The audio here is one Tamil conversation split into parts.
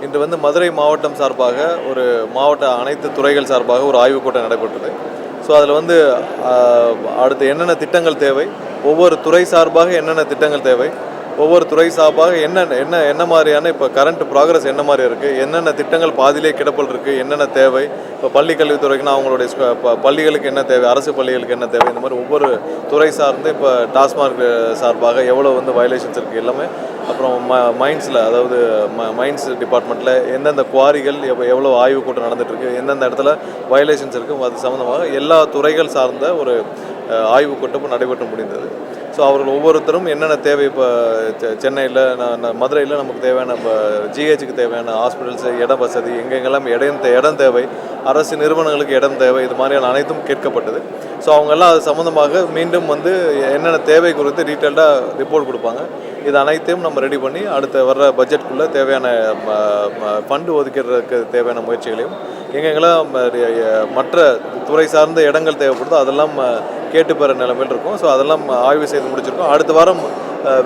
இன்று வந்து மதுரை மாவட்டம் சார்பாக ஒரு மாவட்ட அனைத்து துறைகள் சார்பாக ஒரு ஆய்வுக் கூட்டம் நடைபெற்றது. ஸோ அதில் வந்து அடுத்து என்னென்ன திட்டங்கள் தேவை, ஒவ்வொரு துறை சார்பாக என்னென்ன திட்டங்கள் தேவை, ஒவ்வொரு துறை சார்பாக என்ன மாதிரியான இப்போ கரண்ட் ப்ராக்ரஸ் என்ன மாதிரி இருக்குது, என்னென்ன திட்டங்கள் பாதியிலே கிடப்பல் இருக்குது, என்னென்ன தேவை, இப்போ பள்ளி கல்வித்துறைக்குன்னா அவங்களுடைய பள்ளிகளுக்கு என்ன தேவை, அரசு பள்ளிகளுக்கு என்ன தேவை, இந்த மாதிரி ஒவ்வொரு துறை சார்ந்து இப்போ டாஸ்மார்க் சார்பாக எவ்வளோ வந்து வயலேஷன்ஸ் இருக்குது எல்லாமே. அப்புறம் மைன்ஸில், அதாவது மைன்ஸ் டிபார்ட்மெண்ட்டில் எந்தெந்த குவாரிகள் எவ்வளோ ஆய்வு கூட்டம் நடந்துகிட்ருக்கு, எந்தெந்த இடத்துல வயலேஷன்ஸ் இருக்குது, அது சம்மந்தமாக எல்லா துறைகள் சார்ந்த ஒரு ஆய்வு கூட்டம் நடைபெற்று முடிந்தது. ஸோ அவர்கள் ஒவ்வொருத்தரும் என்னென்ன தேவை, இப்போ சென்னையில் மதுரையில் நமக்கு தேவையான இப்போ ஜிஹெச்சுக்கு தேவையான ஹாஸ்பிட்டல்ஸ், இட வசதி, எங்கெங்கெல்லாம் இடம் தேவை, அரசு நிறுவனங்களுக்கு இடம் தேவை, இது மாதிரியான அனைத்தும் கேட்கப்பட்டது. ஸோ அவங்கெல்லாம் அது சம்மந்தமாக மீண்டும் வந்து என்னென்ன தேவை குறித்து டீட்டெயில்டாக ரிப்போர்ட் கொடுப்பாங்க. இது அனைத்தையும் நம்ம ரெடி பண்ணி அடுத்த வர்ற பட்ஜெட்டுக்குள்ளே தேவையான ஃபண்டு ஒதுக்கிறதுக்கு தேவையான முயற்சிகளையும், எங்கெங்கெல்லாம் மற்ற துறை சார்ந்த இடங்கள் தேவைப்படுதோ அதெல்லாம் கேட்டு பெற நிலைமையில் இருக்கும். ஸோ அதெல்லாம் ஆய்வு செய்து முடிச்சிருக்கோம். அடுத்த வாரம்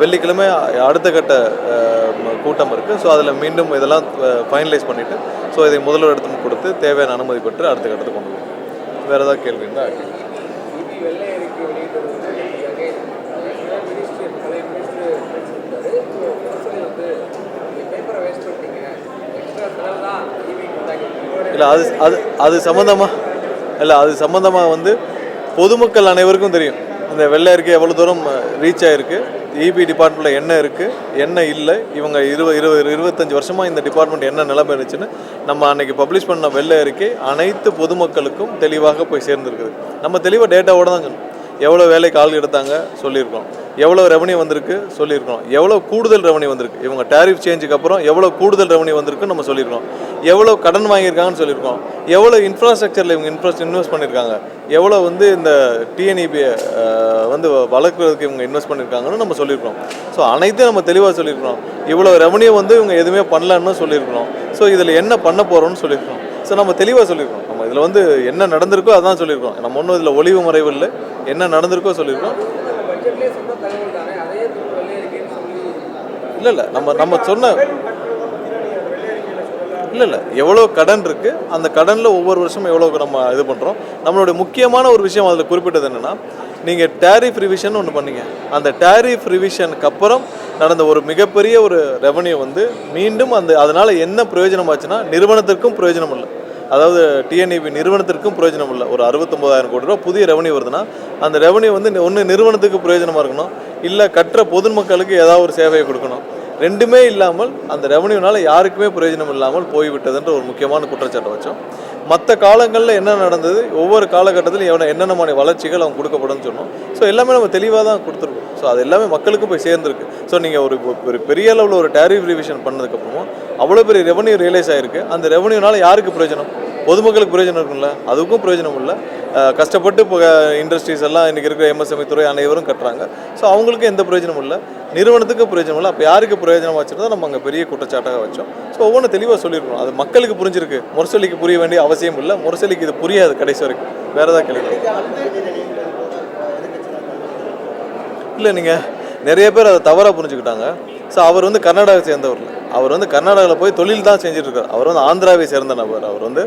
வெள்ளிக்கிழமை அடுத்த கட்ட கூட்டம் இருக்குது. ஸோ அதில் மீண்டும் இதெல்லாம் ஃபைனலைஸ் பண்ணிவிட்டு ஸோ இதை முதல்வர் இடத்துக்கு கொடுத்து தேவையான அனுமதி பெற்று அடுத்த கட்டத்துக்கு கொண்டு போகும். வேறு ஏதாவது கேள்வி இருந்தால் இல்லை அது சம்மந்தமாக வந்து பொதுமக்கள் அனைவருக்கும் தெரியும். இந்த வெள்ளை அறிக்கை எவ்வளோ தூரம் ரீச் ஆகிருக்கு, இபி டிபார்ட்மெண்ட்டில் என்ன இருக்குது, என்ன இல்லை, இவங்க 25 வருஷமாக இந்த டிபார்ட்மெண்ட் என்ன நிலைமை இருந்துச்சுன்னு நம்ம அன்றைக்கி பப்ளிஷ் பண்ண வெள்ளை அறிக்கை அனைத்து பொதுமக்களுக்கும் தெளிவாக போய் சேர்ந்துருக்குது. நம்ம தெளிவாக டேட்டாவோட தான் சொன்னோம். எவ்வளோ வேலைக்கு ஆள் எடுத்தாங்க சொல்லியிருக்கோம், எவ்வளோ ரெவன்யூ வந்திருக்கு சொல்லியிருக்கோம், எவ்வளோ கூடுதல் ரெவன்யூ வந்திருக்கு, இவங்க டேரிஃப் சேஞ்சுக்கு அப்புறம் எவ்வளோ கூடுதல் ரெவன்யூ வந்திருக்குன்னு நம்ம சொல்லியிருக்கோம், எவ்வளோ கடன் வாங்கியிருக்காங்கன்னு சொல்லியிருக்கோம், எவ்வளோ இன்ஃப்ராஸ்ட்ரக்சரில் இவங்க இன்வெஸ்ட் பண்ணியிருக்காங்க, எவ்வளோ வந்து இந்த டிஎன்இபியை வந்து வளர்க்குறதுக்கு இவங்க இன்வெஸ்ட் பண்ணியிருக்காங்கன்னு நம்ம சொல்லியிருக்கோம். ஸோ அனைத்தையும் நம்ம தெளிவாக சொல்லியிருக்கிறோம். இவ்வளோ ரெவன்யூ வந்து இவங்க எதுவுமே பண்ணலன்னு சொல்லியிருக்கிறோம். ஸோ இதில் என்ன பண்ண போகிறோம்னு சொல்லியிருக்கோம். ஸோ நம்ம தெளிவாக சொல்லியிருக்கோம். நம்ம இதில் வந்து என்ன நடந்திருக்கோ அதான் சொல்லியிருக்கோம். நம்ம ஒன்றும் இதில் ஒளிவு மறைவு இல்லை, என்ன நடந்திருக்கோ சொல்லியிருக்கோம். இல்லை நம்ம சொன்ன இல்லை எவ்வளோ கடன் இருக்குது, அந்த கடனில் ஒவ்வொரு வருஷமும் எவ்வளோ நம்ம இது பண்ணுறோம். நம்மளுடைய முக்கியமான ஒரு விஷயம் அதில் குறிப்பிட்டது என்னென்னா, நீங்கள் டேரிஃப் ரிவிஷன் ஒன்று பண்ணீங்க. அந்த டேரிஃப் ரிவிஷனுக்கு அப்புறம் நடந்த ஒரு மிகப்பெரிய ஒரு ரெவன்யூ வந்து மீண்டும் அதனால் என்ன பிரயோஜனமாச்சுன்னா, நிறுவனத்திற்கும் பிரயோஜனம் இல்லை. அதாவது டிஎன்இபி நிறுவனத்திற்கும் பிரயோஜனம் இல்லை. ஒரு 69,000 கோடி ரூபா புதிய ரெவன்யூ வருதுன்னா, அந்த ரெவன்யூ வந்து ஒன்று நிறுவனத்துக்கு பிரயோஜனமாக இருக்கணும், இல்லை கற்ற பொதுமக்களுக்கு ஏதாவது ஒரு சேவையை கொடுக்கணும். ரெண்டுமே இல்லாமல் அந்த ரெவன்யூனால் யாருக்குமே பிரயோஜனம் இல்லாமல் போய்விட்டதுன்ற ஒரு முக்கியமான குற்றச்சாட்டை வச்சோம். மற்ற காலங்களில் என்ன நடந்தது, ஒவ்வொரு காலகட்டத்திலும் என்னென்ன மாதிரி வளர்ச்சிகள் அவங்க கொடுக்கப்படும் சொன்னோம். ஸோ எல்லாமே நம்ம தெளிவாக தான் கொடுத்துருக்கோம். ஸோ அது எல்லாமே மக்களுக்கும் போய் சேர்ந்துருக்கு. ஸோ நீங்கள் ஒரு பெரிய அளவில் ஒரு டேரிஃப் ரிவிஷன் பண்ணதுக்கப்புறமும் அவ்வளோ பெரிய ரெவன்யூ ரியலைஸ் ஆகிருக்கு. அந்த ரெவன்யூனால் யாருக்கு பிரயோஜனம்? பொதுமக்களுக்கு பிரயோஜனம் இருக்கும்ல, அதுக்கும் பிரயோஜனம் இல்லை. கஷ்டப்பட்டு இப்போ இண்டஸ்ட்ரீஸ் எல்லாம் இன்றைக்கி இருக்கிற எம்எஸ்எம்இ துறை அனைவரும் கட்டுறாங்க. ஸோ அவங்களுக்கு எந்த பிரயோஜனமும் இல்லை, நிறுவனத்துக்கு பிரயோஜனம் இல்லை. அப்போ யாருக்கு பிரயோஜனம் வச்சுருந்தா நம்ம அங்கே பெரிய குற்றச்சாட்டாக வச்சோம். ஸோ ஒவ்வொன்றும் தெளிவாக சொல்லியிருக்கோம். அது மக்களுக்கு புரிஞ்சிருக்கு. முரசொலிக்கு புரிய வேண்டிய அவசியம் இல்லை. முரசொலிக்கு இது புரியாது கடைசி வரைக்கும். வேறு ஏதாவது கேள்வி இல்லை? நீங்கள் நிறைய பேர் அதை தவறாக புரிஞ்சுக்கிட்டாங்க. ஸோ அவர் வந்து கர்நாடகாவை சேர்ந்தவர். அவர் வந்து கர்நாடகாவில் போய் தொழில் தான் செஞ்சுட்ருக்கார். அவர் வந்து ஆந்திராவை சேர்ந்த நபர். அவர் வந்து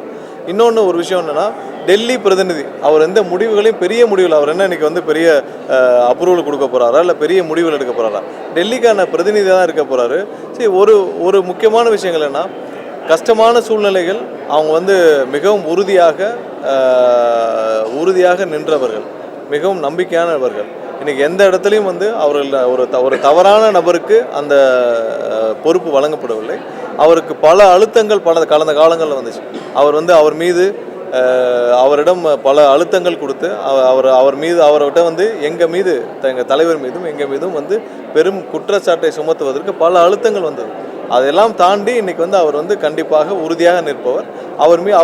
இன்னொன்று ஒரு விஷயம் என்னென்னா, டெல்லி பிரதிநிதி. அவர் எந்த முடிவுகளையும் பெரிய முடிவில் அவர் என்ன இன்றைக்கி வந்து பெரிய அப்ரூவல் கொடுக்க போகிறாரா, இல்லை பெரிய முடிவுகள் எடுக்க போகிறாரா? டெல்லிக்கான பிரதிநிதியாக தான் இருக்க போகிறாரு. சரி, ஒரு முக்கியமான விஷயங்கள் என்னென்னா, கஷ்டமான சூழ்நிலைகள் அவங்க வந்து மிகவும் உறுதியாக நின்றவர்கள், மிகவும் நம்பிக்கையானவர்கள். இன்றைக்கி எந்த இடத்துலையும் வந்து அவர்கள் ஒரு தவறான நபருக்கு அந்த பொறுப்பு வழங்கப்படவில்லை. அவருக்கு பல அழுத்தங்கள் கடந்த காலங்களில் வந்துச்சு. அவர் மீது அவரிடம் பல அழுத்தங்கள் கொடுத்து அவர்கிட்ட வந்து எங்கள் தலைவர் மீதும் எங்கள் மீதும் வந்து பெரும் குற்றச்சாட்டை சுமத்துவதற்கு பல அழுத்தங்கள் வந்தது. அதெல்லாம் தாண்டி இன்றைக்கி வந்து அவர் வந்து கண்டிப்பாக உறுதியாக நிற்பவர்.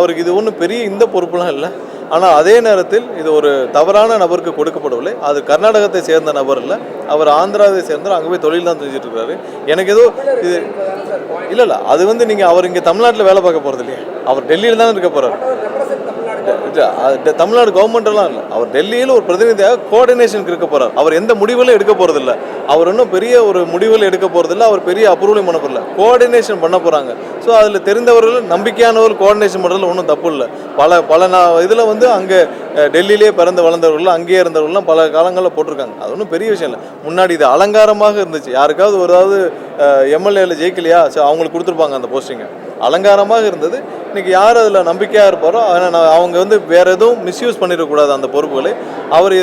அவருக்கு இது ஒன்றும் பெரிய இந்த பொறுப்புலாம் இல்லை. ஆனால் அதே நேரத்தில் இது ஒரு தவறான நபருக்கு கொடுக்கப்படவில்லை. அது கர்நாடகத்தை சேர்ந்த நபர் இல்லை, அவர் ஆந்திராவை சேர்ந்தார். அங்கே போய் தொழில் தான் செஞ்சுட்டு இருக்காரு. எனக்கு ஏதோ இது இல்லை. அது வந்து நீங்கள் அவர் இங்கே தமிழ்நாட்டில் வேலை பார்க்க போகிறது இல்லையா, அவர் டெல்லியில் தானே இருக்க போகிறார். தமிழ்நாடு கவர்மெண்ட்டெல்லாம் இல்லை, அவர் டெல்லியில் ஒரு பிரதிநிதியாக கோஆர்டினேஷனுக்கு இருக்க போகிறார். அவர் எந்த முடிவுகளும் எடுக்க போகிறதில்ல, அவர் இன்னும் பெரிய ஒரு முடிவுகள் எடுக்க போகிறதில்ல, அவர் பெரிய அப்ரூவலும் பண்ண போகிறல, கோஆர்டினேஷன் பண்ண போகிறாங்க. ஸோ அதில் தெரிந்தவர்கள் நம்பிக்கையானவர்கள் கோஆர்டினேஷன் பண்ணுறதுல ஒன்றும் தப்பு இல்லை. பல இதில் வந்து அங்கே டெல்லியிலே பிறந்து வளர்ந்தவர்கள் அங்கேயே இருந்தவர்கள்லாம் பல காலங்களில் போட்டிருக்காங்க. அது ஒன்றும் பெரிய விஷயம் இல்லை. முன்னாடி இது அலங்காரமாக இருந்துச்சு, யாருக்காவது ஒரு எம்எல்ஏவில் ஜெயிக்கலையா சரி அவங்களுக்கு கொடுத்துருப்பாங்க அந்த போஸ்டிங்கை, அலங்காரமாக இருந்தது. இன்றைக்கி யார் அதில் நம்பிக்கையாக இருப்பாரோ அவங்க வந்து வேறு எதுவும் மிஸ்யூஸ் பண்ணிடக்கூடாது அந்த பொறுப்புகளை. அவர்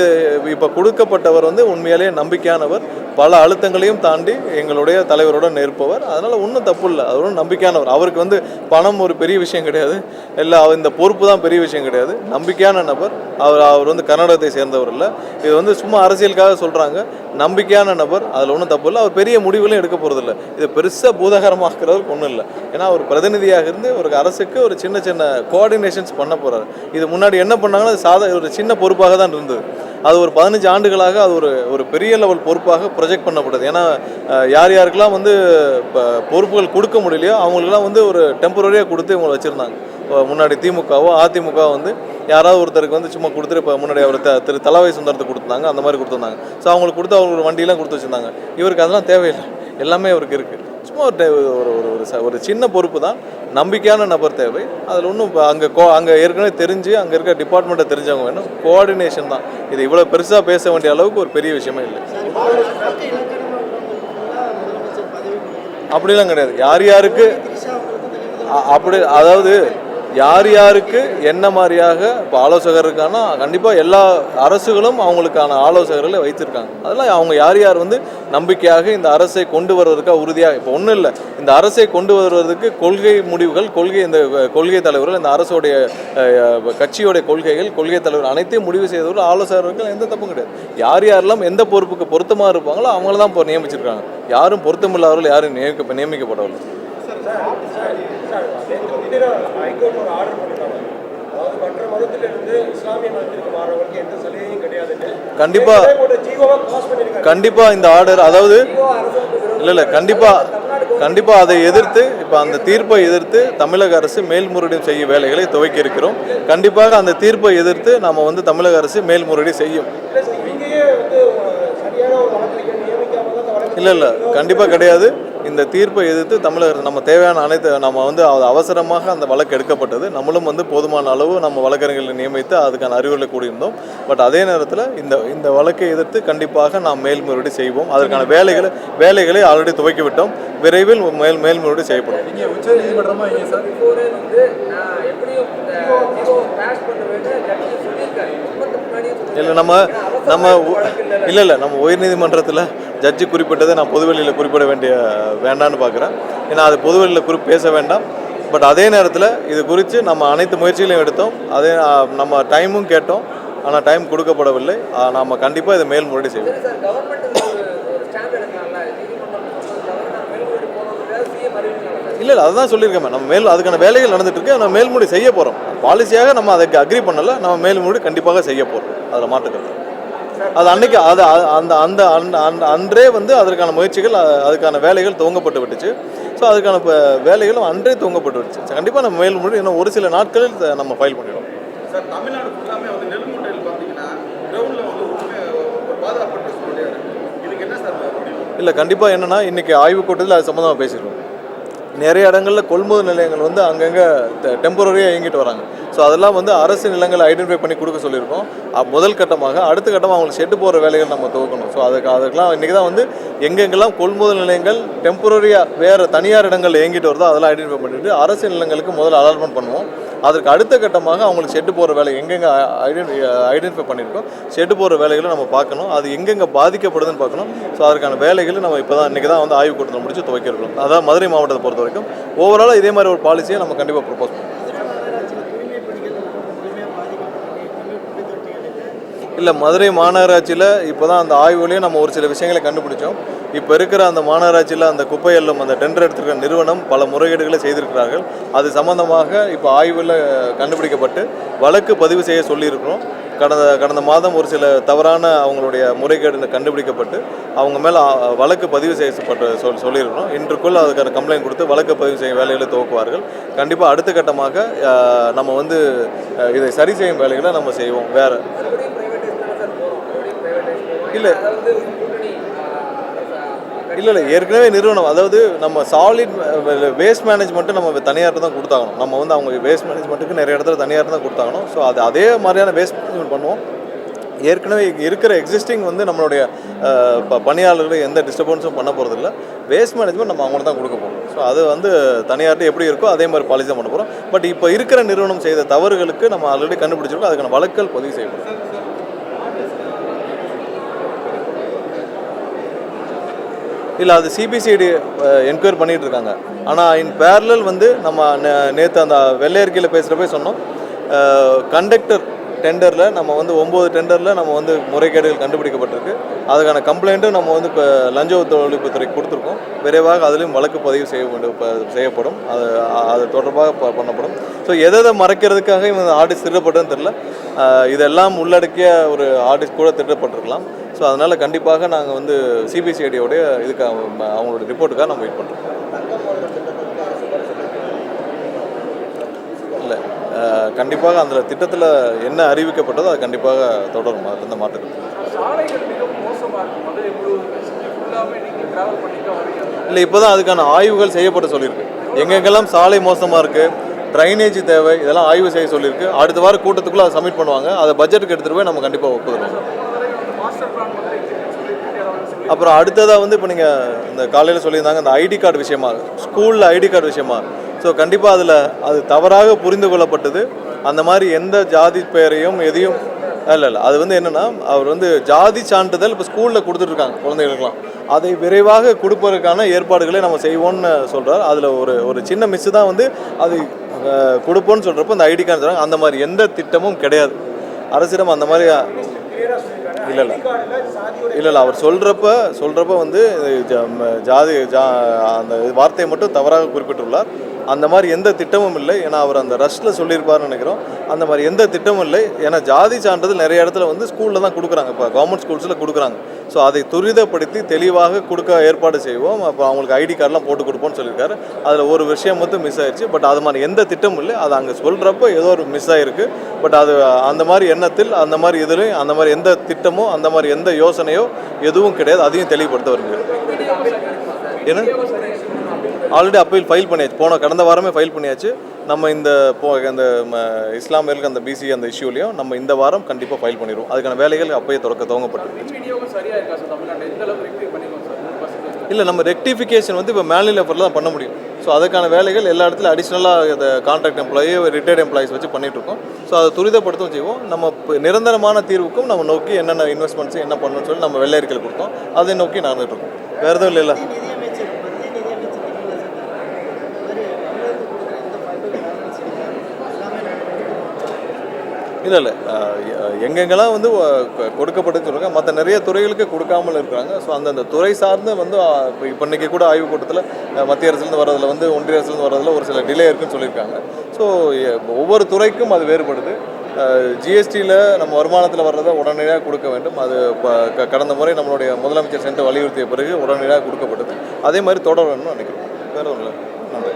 இப்போ கொடுக்கப்பட்டவர் வந்து உண்மையிலேயே நம்பிக்கையானவர், பல அழுத்தங்களையும் தாண்டி எங்களுடைய தலைவருடன் இருப்பவர். அதனால் ஒன்றும் தப்பு இல்லை, அது ஒன்றும் நம்பிக்கையானவர். அவருக்கு வந்து பணம் ஒரு பெரிய விஷயம் கிடையாது, இல்லை இந்த பொறுப்பு தான் பெரிய விஷயம் கிடையாது. நம்பிக்கையான நபர் அவர் வந்து கர்நாடகத்தை சேர்ந்தவர் இல்லை. இது வந்து சும்மா அரசியலுக்காக சொல்கிறாங்க. நம்பிக்கையான நபர், அதில் ஒன்றும் தப்பு இல்லை. அவர் பெரிய முடிவுகளையும் எடுக்க போகிறதில்ல. இது பெருசாக பூதகரமாக்குறதுக்கு ஒன்றும் இல்லை. ஏன்னா அவர் பிரதிநிதியாக இருந்து ஒரு அரசுக்கு ஒரு சின்ன சின்ன கோஆர்டினேஷன்ஸ் பண்ண போகிறார். இது முன்னாடி என்ன பண்ணாங்கன்னா ஒரு சின்ன பொறுப்பாக தான் இருந்தது. அது ஒரு 15 ஆண்டுகளாக அது ஒரு பெரிய லெவல் பொறுப்பாக ப்ரொஜெக்ட் பண்ணப்படுது. ஏன்னா யாருக்கெல்லாம் வந்து பொறுப்புகள் கொடுக்க முடியலையோ அவங்களுக்குலாம் வந்து ஒரு டெம்பரரியாக கொடுத்து இவங்களை வச்சுருந்தாங்க. முன்னாடி திமுகவோ அதிமுகவோ வந்து யாராவது ஒருத்தருக்கு வந்து சும்மா கொடுத்துட்டு இப்போ முன்னாடி அவர் திரு தலவாய் சுந்தரத்துக்கு கொடுத்துருந்தாங்க, அந்த மாதிரி கொடுத்துருந்தாங்க. ஸோ அவங்களுக்கு கொடுத்து அவங்க வண்டியெலாம் கொடுத்து வச்சுருந்தாங்க. இவருக்கு அதெல்லாம் தேவையில்லை, எல்லாமே அவருக்கு இருக்குது. சும்மா ஒரு சின்ன பொறுப்பு தான். நம்பிக்கையான நபர் தேவை. அதில் ஒன்றும் அங்கே ஏற்கனவே தெரிஞ்சு அங்கே இருக்க டிபார்ட்மெண்ட்டை தெரிஞ்சவங்க வேணும். கோஆர்டினேஷன் தான். இது இவ்வளோ பெருசாக பேச வேண்டிய அளவுக்கு ஒரு பெரிய விஷயமே இல்லை. அப்படிலாம் கிடையாது. யாருக்கு அதாவது யாருக்கு என்ன மாதிரியாக இப்போ ஆலோசகர் இருக்கான்னா கண்டிப்பாக எல்லா அரசுகளும் அவங்களுக்கான ஆலோசகர்களை வைத்திருக்காங்க. அதெல்லாம் அவங்க யார் வந்து நம்பிக்கையாக இந்த அரசை கொண்டு வருவதற்காக உறுதியாக இப்போ ஒன்றும் இல்லை. இந்த அரசை கொண்டு வருவதற்கு கொள்கை முடிவுகள், இந்த கொள்கை தலைவர்கள், இந்த அரசுடைய கட்சியோடைய கொள்கை தலைவர் அனைத்தையும் முடிவு செய்தவர்கள் ஆலோசகர்கள் எந்த தப்பும் கிடையாது. யாரெல்லாம் எந்த பொறுப்புக்கு பொருத்தமாக இருப்பாங்களோ அவங்கள தான் இப்போ நியமிச்சிருக்காங்க. யாரும் பொருத்தமில்லாதவர்கள் யாரும் நியமிக்கப்படவில்லை. கண்டிப்பா இந்த ஆர்டர், அதாவது இல்லை கண்டிப்பா அதை எதிர்த்து இப்போ அந்த தீர்ப்பை எதிர்த்து தமிழக அரசு மேல்முறையீடு செய்ய வேலைகளை துவக்கி இருக்கிறோம். கண்டிப்பாக அந்த தீர்ப்பை எதிர்த்து நம்ம வந்து தமிழக அரசு மேல்முறையீடு செய்யும். இல்லை கண்டிப்பாக கிடையாது. இந்த தீர்ப்பை எதிர்த்து தமிழக நம்ம தேவையான நம்ம வந்து அவசரமாக அந்த வழக்கு எடுக்கப்பட்டது. நம்மளும் வந்து போதுமான அளவு நம்ம வழக்கறிஞர்களை நியமித்து அதுக்கான அறிவுரை கூடியிருந்தோம். பட் அதே நேரத்தில் இந்த வழக்கை எதிர்த்து கண்டிப்பாக நாம் மேல்முறையீடு செய்வோம். அதற்கான வேலைகளை ஆல்ரெடி துவக்கிவிட்டோம். விரைவில் மேல்முறையீடு செய்யப்படும். இல்லை நம்ம உயர்நீதிமன்றத்தில் ஜட்ஜி குறிப்பிட்டதை நான் பொதுவெளியில் குறிப்பிட வேண்டான்னு பார்க்குறேன். ஏன்னா அது பொதுவெளியில் பேச வேண்டாம். பட் அதே நேரத்தில் இது குறித்து நம்ம அனைத்து முயற்சிகளையும் எடுத்தோம். நம்ம டைமும் கேட்டோம், ஆனால் டைம் கொடுக்கப்படவில்லை. நம்ம கண்டிப்பாக இதை மேல்முறையீடு செய்வோம். இல்லை அதுதான் சொல்லியிருக்கேன். நம்ம அதுக்கான வேலைகள் நடந்துட்டு இருக்கு. நம்ம மேல்முறையீடு செய்ய போகிறோம். பாலிசியாக நம்ம அதுக்கு அக்ரி பண்ணலை. நம்ம மேல்முறையீடு கண்டிப்பாக செய்ய போகிறோம். அதில் மாற்றுக்கிறது அது அன்னைக்கு அன்றே வந்து அதற்கான முயற்சிகள், அதுக்கான வேலைகள் துவங்கப்பட்டு விட்டுச்சு. ஸோ அதுக்கான வேலைகளும் அன்றே துவங்கப்பட்டு விட்டுச்சு. கண்டிப்பாக நம்ம மேல்முறையீடு இன்னும் ஒரு சில நாட்களில் நம்ம ஃபைல் பண்ணிடுவோம். சார், தமிழ்நாடு ஃபுல்லாமே வந்து நெல்முட்டையில் பார்த்தீங்கன்னா கிரவுண்டில் வந்து பாதுகாப்பு சொல்ல முடியாது. இதுக்கு என்ன சார்? இல்லை கண்டிப்பாக என்னென்னா இன்றைக்கி ஆய்வுக் கூட்டத்தில் அது சம்மந்தமாக பேசியிருக்கோம். நிறைய இடங்களில் கொள்முதல் நிலையங்கள் வந்து அங்கங்கே டெம்பரரியாக இயங்கிட்டு வராங்க. ஸோ அதெல்லாம் வந்து அரசு நிலங்களை ஐடென்டிஃபை பண்ணி கொடுக்க சொல்லியிருக்கோம். முதல் கட்டமாக. அடுத்த கட்டமாக அவங்களுக்கு ஷெட்டு போகிற வேலைகள் நம்ம துவக்கணும். ஸோ அதுக்கெல்லாம் இன்றைக்கி தான் வந்து எங்கெங்கெல்லாம் கொள்முதல் நிலையங்கள் டெம்பரரியாக வேறு தனியார் இடங்களில் இயங்கிட்டு வருதோ அதெல்லாம் ஐடென்டிஃபை பண்ணிவிட்டு அரசு நிலங்களுக்கு முதல்ல அலாட்மெண்ட் பண்ணுவோம். அதற்கு அடுத்த கட்டமாக அவங்களுக்கு ஷெட்டு போகிற வேலை எங்கெங்கே ஐடென்டிஃபை பண்ணியிருக்கோம், ஷெட்டு போகிற வேலைகளை நம்ம பார்க்கணும். அது எங்கெங்கே பாதிக்கப்படுதுன்னு பார்க்கணும். ஸோ அதற்கான வேலைகளை நம்ம இன்றைக்கி தான் வந்து ஆய்வு கூட்டத்தில் முடிச்சு துவக்கிருக்கோம். அதான் மதுரை மாவட்டத்தை பொறுத்த வரைக்கும் ஓவராலாக இதே மாதிரி ஒரு பாலிசியை நம்ம கண்டிப்பாக ப்ரொபோஸ் பண்ணுவோம். இல்லை மதுரை மாநகராட்சியில் இப்போ தான் அந்த ஆய்வுலேயும் நம்ம ஒரு சில விஷயங்களை கண்டுபிடிச்சோம். இப்போ இருக்கிற அந்த மாநகராட்சியில் அந்த குப்பை எல்லும் அந்த டெண்டர் எடுத்துருக்கிற நிறுவனம் பல முறைகேடுகளை செய்திருக்கிறார்கள். அது சம்பந்தமாக இப்போ ஆய்வில் கண்டுபிடிக்கப்பட்டு வழக்கு பதிவு செய்ய சொல்லியிருக்கிறோம். கடந்த மாதம் ஒரு சில தவறான அவங்களுடைய முறைகேடு கண்டுபிடிக்கப்பட்டு அவங்க மேலே வழக்கு பதிவு செய்யப்பட்டு சொல்லியிருக்கிறோம். இன்றுக்குள் அதுக்கான கம்ப்ளைண்ட் கொடுத்து வழக்கு பதிவு செய்யும் வேலைகளை துவக்குவார்கள். கண்டிப்பாக அடுத்த கட்டமாக நம்ம வந்து இதை சரி செய்யும் வேலைகளை நம்ம செய்வோம். வேறு இல்லை இல்லை ஏற்கனவே நிறுவனம், அதாவது நம்ம சாலிட் வேஸ்ட் மேனேஜ்மெண்ட்டு நம்ம தனியார்ட்ட தான் கொடுத்தாகணும். நம்ம வந்து அவங்க வேஸ்ட் மேனேஜ்மெண்ட்டுக்கு நிறைய இடத்துல தனியார் தான் கொடுத்தாகணும். ஸோ அதே மாதிரியான வேஸ்ட் மேனேஜ்மெண்ட் பண்ணுவோம். ஏற்கனவே இருக்கிற எக்ஸிஸ்டிங் வந்து நம்மளுடைய பணியாளர்கள் எந்த டிஸ்டர்பன்ஸும் பண்ண போகிறதில்ல. வேஸ்ட் மேனேஜ்மெண்ட் நம்ம அவங்களுக்கு தான் கொடுக்க போகிறோம். ஸோ அது வந்து தனியார்ட்ட எப்படி இருக்கோ அதே மாதிரி பாலிசி தான் பண்ண போகிறோம். பட் இப்போ இருக்கிற நிறுவனம் செய்த தவறுகளுக்கு நம்ம ஆல்ரெடி கண்டுபிடிச்சிருக்கோம். அதுக்கான வழக்குகள் பதிவு செய்யப்படும். இல்லை, அது சிபிசிஐடி என்கொயரி பண்ணிகிட்டு இருக்காங்க. ஆனால் இன் பேரலல் வந்து நம்ம நேற்று அந்த வெள்ளை அறிக்கையில் பேசுகிறப்ப சொன்னோம், கண்டக்டர் டெண்டரில் நம்ம வந்து 9 டெண்டரில் நம்ம வந்து முறைகேடுகள் கண்டுபிடிக்கப்பட்டிருக்கு. அதுக்கான கம்ப்ளைண்ட்டும் நம்ம வந்து இப்போ லஞ்ச ஒழிப்புத்துறைக்கு கொடுத்துருக்கோம். விரைவாக அதிலும் வழக்கு பதிவு செய்யப்படும். அது தொடர்பாக பண்ணப்படும். ஸோ எதை மறைக்கிறதுக்காக இவங்க ஆடிட் திருடப்பட்டதுன்னு தெரில. இதெல்லாம் உள்ளடக்கிய ஒரு ஆடிட் கூட திருடப்பட்டிருக்கலாம். ஸோ அதனால் கண்டிப்பாக நாங்கள் வந்து சிபிசிஐடியோடைய இதுக்கு அவங்களோட ரிப்போர்ட்டுக்காக நம்ம வெயிட் பண்ணுறோம். இல்லை, கண்டிப்பாக அந்த திட்டத்தில் என்ன அறிவிக்கப்பட்டதோ அது கண்டிப்பாக தொடரும். அதில் இருந்த மாற்றம் இல்லை. இப்போ தான் அதுக்கான ஆய்வுகள் செய்யப்பட்டு சொல்லியிருக்கு. எங்கெங்கெல்லாம் சாலை மோசமாக இருக்குது, ட்ரைனேஜ் தேவை, இதெல்லாம் ஆய்வு செய்ய சொல்லியிருக்கு. அடுத்த வார கூட்டத்துக்குள்ளே அதை சப்மிட் பண்ணுவாங்க. அதை பட்ஜெட்டுக்கு எடுத்துகிட்டு போய் நம்ம கண்டிப்பாக ஒப்புதல். அப்புறம் அடுத்ததாக வந்து இப்போ நீங்கள் இந்த காலையில் சொல்லியிருந்தாங்க இந்த ஐடி கார்டு விஷயமாக, ஸ்கூலில் ஐடி கார்டு விஷயமாக. ஸோ கண்டிப்பாக அதில் அது தவறாக புரிந்து கொள்ளப்பட்டது. அந்த மாதிரி எந்த ஜாதி பெயரையும் எதையும் இல்லை, அது வந்து என்னென்னா, அவர் வந்து ஜாதி சான்றிதழ் இப்போ ஸ்கூலில் கொடுத்துட்ருக்காங்க குழந்தைகளுக்கெல்லாம். அதை விரைவாக கொடுப்பதற்கான ஏற்பாடுகளை நம்ம செய்வோம்னு சொல்கிறார். அதில் ஒரு சின்ன மிஸ்ஸு தான் வந்து அது கொடுப்போன்னு சொல்கிறப்போ அந்த ஐடி கார்டு சொல்கிறாங்க. அந்த மாதிரி எந்த திட்டமும் கிடையாது அரசிடம். அந்த மாதிரி இல்லை அவர் சொல்கிறப்ப வந்து ஜாதி அந்த வார்த்தையை மட்டும் தவறாக குறிப்பிட்டுள்ளார். அந்த மாதிரி எந்த திட்டமும் இல்லை. ஏன்னா அவர் அந்த ரஷ்டில் சொல்லியிருப்பார்னு நினைக்கிறோம். அந்த மாதிரி எந்த திட்டமும் இல்லை. ஏன்னா ஜாதி சான்றிதழ் நிறைய இடத்துல வந்து ஸ்கூலில் தான் கொடுக்குறாங்க, இப்போ கவர்மெண்ட் ஸ்கூல்ஸில் கொடுக்குறாங்க. ஸோ அதை துரிதப்படுத்தி தெளிவாக கொடுக்க ஏற்பாடு செய்வோம். அப்போ அவங்களுக்கு ஐடி கார்டெலாம் போட்டு கொடுப்போம்னு சொல்லியிருக்காரு. அதில் ஒரு விஷயம் மட்டும் மிஸ் ஆயிடுச்சு. பட் அது மாதிரி எந்த திட்டமும் இல்லை. அது அங்கே சொல்கிறப்ப ஏதோ ஒரு மிஸ் ஆகிருக்கு. பட் அது அந்த மாதிரி எண்ணத்தில் அந்த மாதிரி இதுலையும் அந்த மாதிரி எந்த திட்டமோ அந்த மாதிரி எந்த யோசனையோ எதுவும் கிடையாது. அதையும் தெளிவுபடுத்த வருகிறேன். ஏன்னா ஆல்ரெடி அப்பீல் ஃபைல் பண்ணியாச்சு. கடந்த வாரமே ஃபைல் பண்ணியாச்சு. நம்ம இந்த இஸ்லாமியர்களுக்கு அந்த பிசி அந்த இஷ்யூலையும் நம்ம இந்த வாரம் கண்டிப்பாக ஃபைல் பண்ணிடுவோம். அதுக்கான வேலைகள் அப்போயே துவங்கப்பட்டிருக்கு. இல்லை, நம்ம ரெக்டிஃபிகேஷன் வந்து இப்போ மேல்நிலை லெவலில் தான் பண்ண முடியும். ஸோ அதுக்கான வேலைகள் எல்லா இடத்துலையும் அடிஷ்னலாக இந்த கான்ட்ராக்ட் எம்ப்ளாயி, ரிட்டையர்ட் எம்ப்ளாயிஸ் வச்சு பண்ணிகிட்ருக்கோம். ஸோ அதை துரிதப்படுத்தவும் செய்வோம். நம்ம நிரந்தரமான தீர்வுக்கும் நம்ம நோக்கி என்னென்ன இன்வெஸ்ட்மெண்ட்ஸ் என்ன பண்ணணும்னு சொல்லி நம்ம வெள்ளை அறிக்கையில் கொடுத்தோம். அதை நோக்கி நடந்துகிட்ருக்கோம். வேறு எதுவும் இல்லைல்ல. இல்லை, எங்கெங்கெல்லாம் வந்து கொடுக்கப்பட்டு சொல்லுவாங்க, மற்ற நிறைய துறைகளுக்கு கொடுக்காமல் இருக்கிறாங்க. ஸோ அந்தந்த துறை சார்ந்து வந்து இப்போ இன்றைக்கி கூட ஆய்வுக் கூட்டத்தில் மத்திய அரசுலேருந்து வர்றதில் வந்து ஒன்றிய அரசுலேருந்து வர்றதில் ஒரு சில டிலே இருக்குன்னு சொல்லியிருக்காங்க. ஸோ ஒவ்வொரு துறைக்கும் அது வேறுபடுது. ஜிஎஸ்டியில் நம்ம வருமானத்தில் வர்றதை உடனடியாக கொடுக்க வேண்டும். அது கடந்த முறை நம்மளுடைய முதலமைச்சர் சென்று வலியுறுத்திய பிறகு உடனடியாக கொடுக்கப்பட்டது. அதே மாதிரி தொடரணும்னு நினைக்கிறோம். வேறு ஒன்றும் இல்லை. நன்றி.